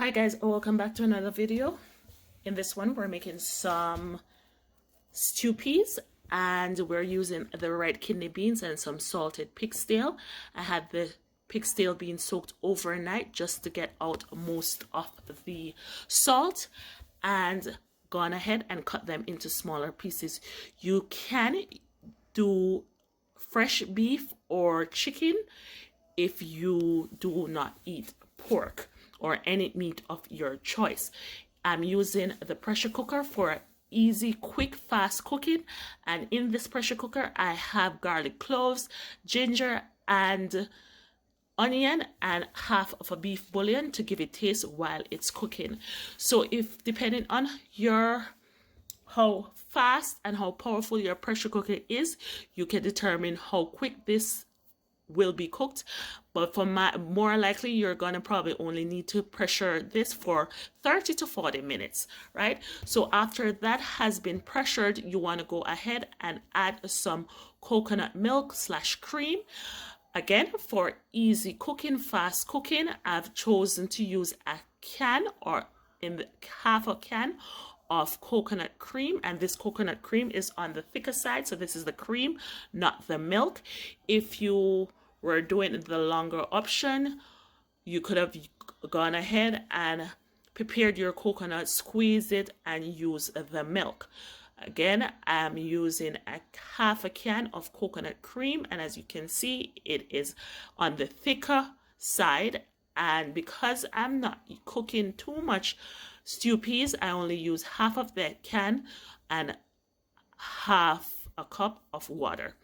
Hi guys, welcome back to another video. In this one we're making some stew peas and we're using the red kidney beans and some salted pig's tail. I had the pig's tail being soaked overnight just to get out most of the salt, and gone ahead and cut them into smaller pieces. You can do fresh beef or chicken if you do not eat pork or any meat of your choice. I'm using the pressure cooker for easy, quick, fast cooking. And in this pressure cooker, I have garlic cloves, ginger, and onion, and half of a beef bouillon to give it taste while it's cooking. So if depending on how fast and how powerful your pressure cooker is, you can determine how quick this will be cooked. But for more likely, you're gonna probably only need to pressure this for 30 to 40 minutes, right? So after that has been pressured, you want to go ahead and add some coconut milk / cream. Again, for easy cooking, fast cooking, I've chosen to use a can or half a can of coconut cream, and this coconut cream is on the thicker side, so this is the cream, not the milk. If you were doing the longer option, you could have gone ahead and prepared your coconut, squeeze it, and use the milk. Again, I'm using half a can of coconut cream, and as you can see, it is on the thicker side. And because I'm not cooking too much stew peas, I only use half of that can and half a cup of water.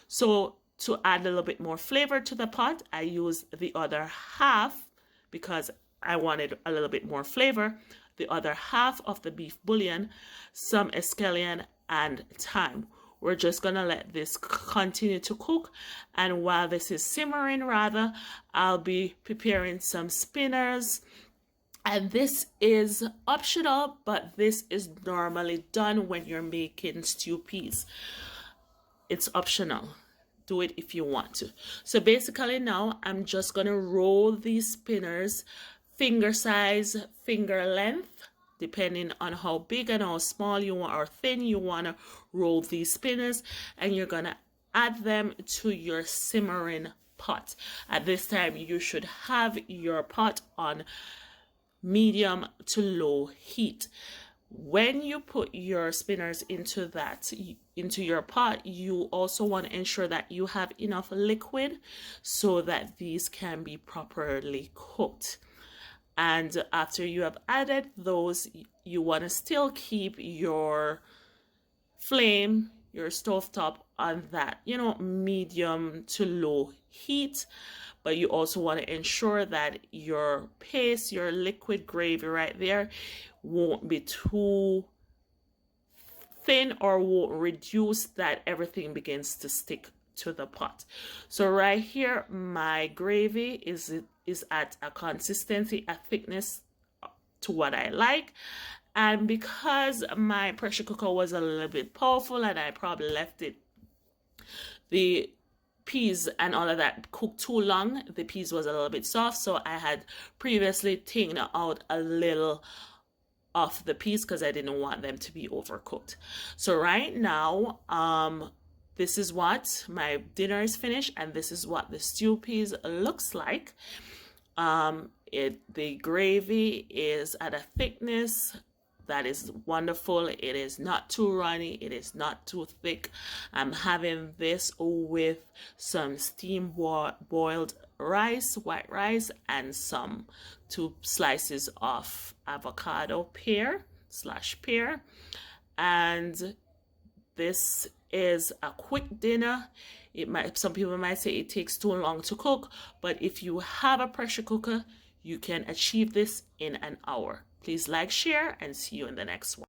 So to add a little bit more flavor to the pot, I use the other half, because I wanted a little bit more flavor, the other half of the beef bouillon, some scallion, and thyme. We're just gonna let this continue to cook, and while this is simmering, I'll be preparing some spinners. And this is optional, but this is normally done when you're making stew peas. It's optional. Do it if you want to. So basically now I'm just gonna roll these spinners finger size, finger length, depending on how big and how small you want or thin you want to roll these spinners, and you're gonna add them to your simmering pot. At this time you should have your pot on medium to low heat. When you put your spinners into your pot, you also want to ensure that you have enough liquid so that these can be properly cooked. And after you have added those, you want to still keep your flame, your stovetop, on that, medium to low heat. But you also want to ensure that your paste, your liquid gravy right there, won't be too thin or won't reduce that everything begins to stick to the pot. So right here, my gravy is at a consistency, a thickness to what I like. And because my pressure cooker was a little bit powerful and I probably left the peas and all of that cooked too long, the peas was a little bit soft, so I had previously taken out a little of the peas because I didn't want them to be overcooked. So right now, this is what my dinner is finished, and this is what the stew peas looks like. The gravy is at a thickness that is wonderful. It is not too runny, it is not too thick. I'm having this with some steam boiled rice, white rice, and some 2 slices of avocado pear / pear. And this is a quick dinner. Some people might say it takes too long to cook, but if you have a pressure cooker, you can achieve this in an hour. Please like, share, and see you in the next one.